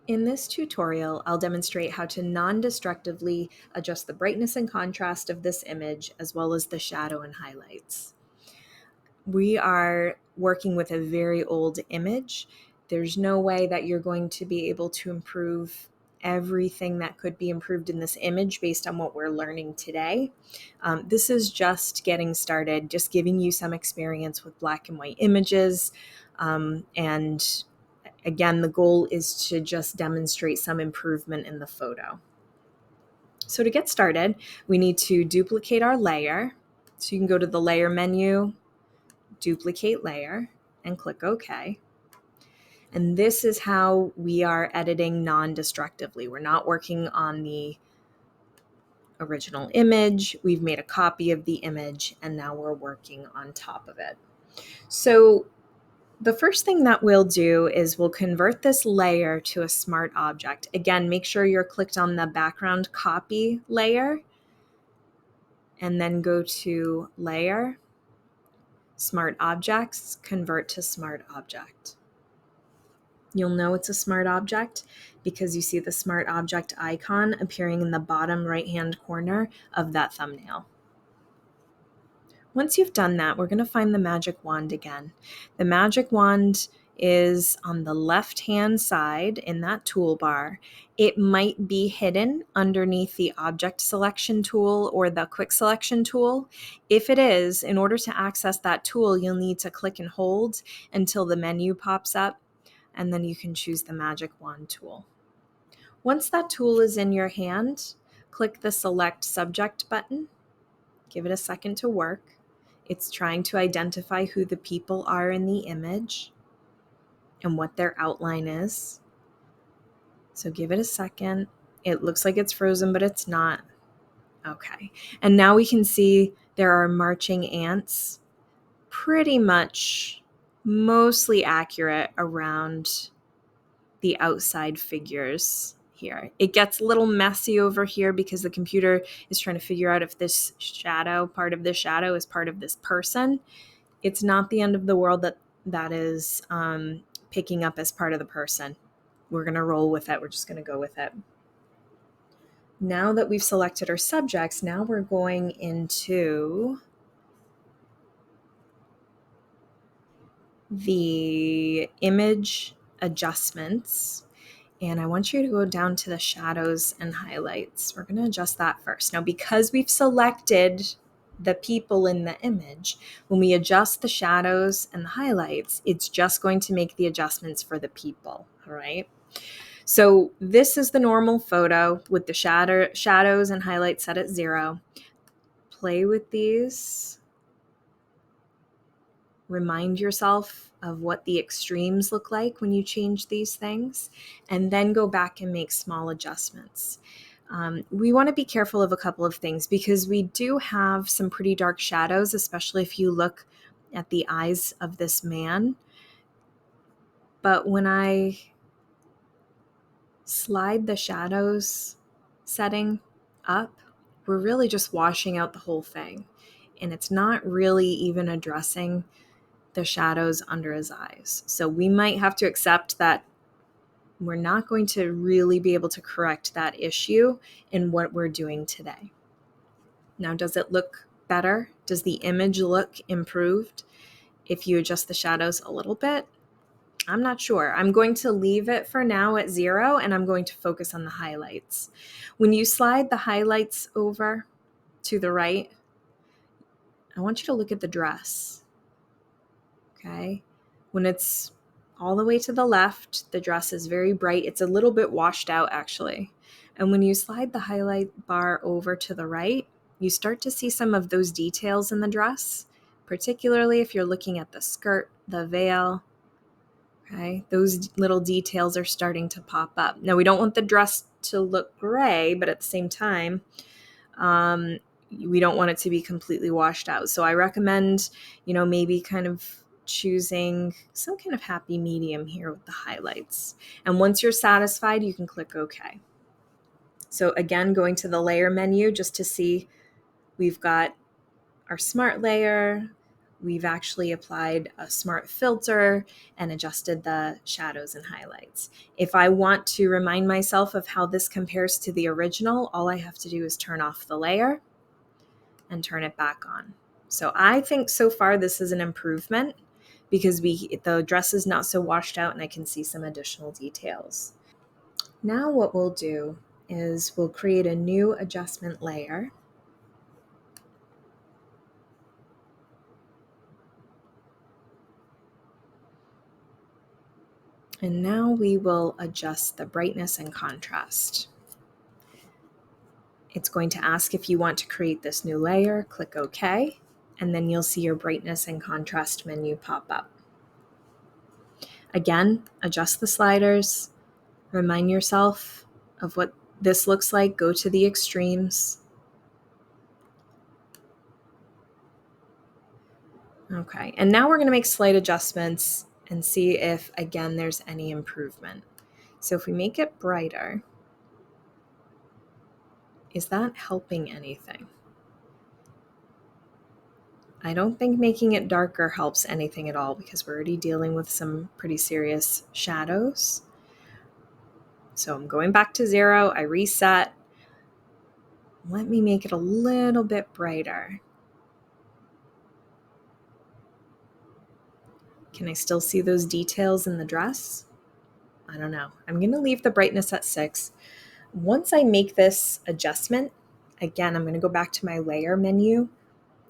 In this tutorial, I'll demonstrate how to non-destructively adjust the brightness and contrast of this image, as well as the shadow and highlights. We are working with a very old image. There's no way that you're going to be able to improve everything that could be improved in this image based on what we're learning today. This is just getting started, just giving you some experience with black and white images, and again, the goal is to just demonstrate some improvement in the photo. So to get started, we need to duplicate our layer. So you can go to the layer menu, duplicate layer, and click OK. And this is how we are editing non-destructively. We're not working on the original image. We've made a copy of the image, and now we're working on top of it. So the first thing that we'll do is we'll convert this layer to a smart object. Again, make sure you're clicked on the background copy layer and then go to Layer, Smart Objects, Convert to Smart Object. You'll know it's a smart object because you see the smart object icon appearing in the bottom right-hand corner of that thumbnail. Once you've done that, we're going to find the magic wand again. The magic wand is on the left-hand side in that toolbar. It might be hidden underneath the object selection tool or the quick selection tool. If it is, in order to access that tool, you'll need to click and hold until the menu pops up, and then you can choose the magic wand tool. Once that tool is in your hand, click the Select Subject button. Give it a second to work. It's trying to identify who the people are in the image and what their outline is. So give it a second. It looks like it's frozen, but it's not. Okay. And now we can see there are marching ants, pretty much mostly accurate around the outside figures here. It gets a little messy over here because the computer is trying to figure out if this shadow, part of this shadow, is part of this person. It's not the end of the world that is picking up as part of the person. We're going to roll with it. We're just going to go with it. Now that we've selected our subjects, now we're going into the image adjustments. And I want you to go down to the shadows and highlights. We're going to adjust that first. Now, because we've selected the people in the image, when we adjust the shadows and the highlights, it's just going to make the adjustments for the people, all right? So this is the normal photo with the shadows and highlights set at 0. Play with these. Remind yourself of what the extremes look like when you change these things, and then go back and make small adjustments. We want to be careful of a couple of things because we do have some pretty dark shadows, especially if you look at the eyes of this man. But when I slide the shadows setting up, we're really just washing out the whole thing. And it's not really even addressing the shadows under his eyes. So we might have to accept that we're not going to really be able to correct that issue in what we're doing today. Now, does it look better? Does the image look improved if you adjust the shadows a little bit? I'm not sure. I'm going to leave it for now at 0, and I'm going to focus on the highlights. When you slide the highlights over to the right, I want you to look at the dress. Okay? When it's all the way to the left, the dress is very bright. It's a little bit washed out, actually. And when you slide the highlight bar over to the right, you start to see some of those details in the dress, particularly if you're looking at the skirt, the veil. Okay, those little details are starting to pop up. Now, we don't want the dress to look gray, but at the same time, we don't want it to be completely washed out. So I recommend, maybe kind of choosing some kind of happy medium here with the highlights. And once you're satisfied, you can click OK. So again, going to the layer menu just to see we've got our smart layer, we've actually applied a smart filter and adjusted the shadows and highlights. If I want to remind myself of how this compares to the original, all I have to do is turn off the layer and turn it back on. So I think so far this is an improvement because the dress is not so washed out and I can see some additional details. Now what we'll do is we'll create a new adjustment layer. And now we will adjust the brightness and contrast. It's going to ask if you want to create this new layer. Click OK, and then you'll see your brightness and contrast menu pop up. Again, adjust the sliders. Remind yourself of what this looks like. Go to the extremes. Okay, and now we're going to make slight adjustments and see if, again, there's any improvement. So if we make it brighter, is that helping anything? I don't think making it darker helps anything at all because we're already dealing with some pretty serious shadows. So I'm going back to 0. I reset. Let me make it a little bit brighter. Can I still see those details in the dress? I don't know. I'm going to leave the brightness at 6. Once I make this adjustment, again, I'm going to go back to my layer menu,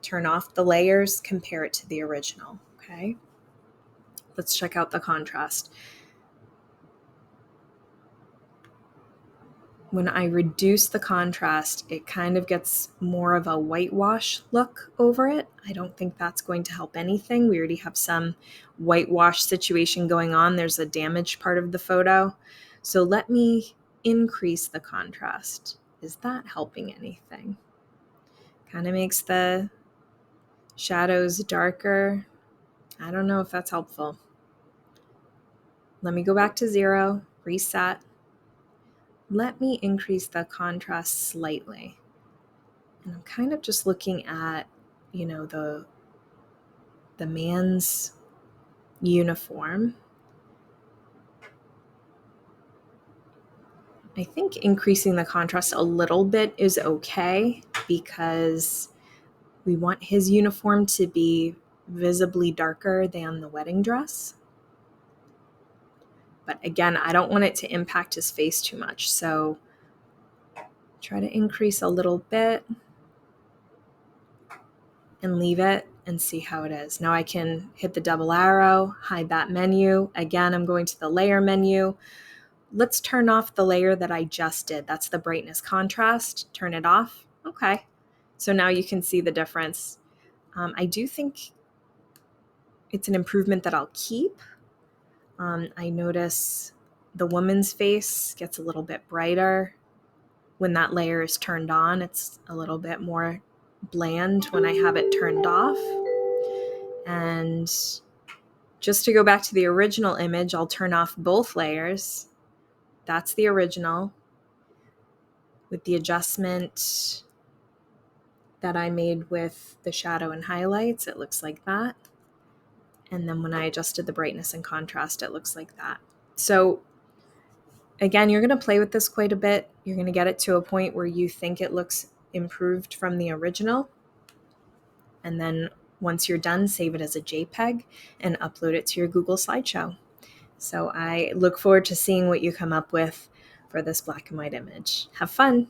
turn off the layers, compare it to the original. Okay. Let's check out the contrast. When I reduce the contrast, it kind of gets more of a whitewash look over it. I don't think that's going to help anything. We already have some whitewash situation going on. There's a damaged part of the photo. So let me increase the contrast. Is that helping anything? Kind of makes the shadows darker. I don't know if that's helpful. Let me go back to 0, reset. Let me increase the contrast slightly. And I'm kind of just looking at, the man's uniform. I think increasing the contrast a little bit is okay because we want his uniform to be visibly darker than the wedding dress. But again, I don't want it to impact his face too much. So try to increase a little bit and leave it and see how it is. Now I can hit the double arrow, hide that menu. Again, I'm going to the layer menu. Let's turn off the layer that I just did. That's the brightness contrast. Turn it off. Okay. So now you can see the difference. I do think it's an improvement that I'll keep. I notice the woman's face gets a little bit brighter when that layer is turned on. It's a little bit more bland when I have it turned off. And just to go back to the original image, I'll turn off both layers. That's the original. With the adjustment that I made with the shadow and highlights, it looks like that. And then when I adjusted the brightness and contrast, it looks like that. So again, you're going to play with this quite a bit. You're going to get it to a point where you think it looks improved from the original. And then once you're done, save it as a JPEG and upload it to your Google slideshow. So I look forward to seeing what you come up with for this black and white image. Have fun.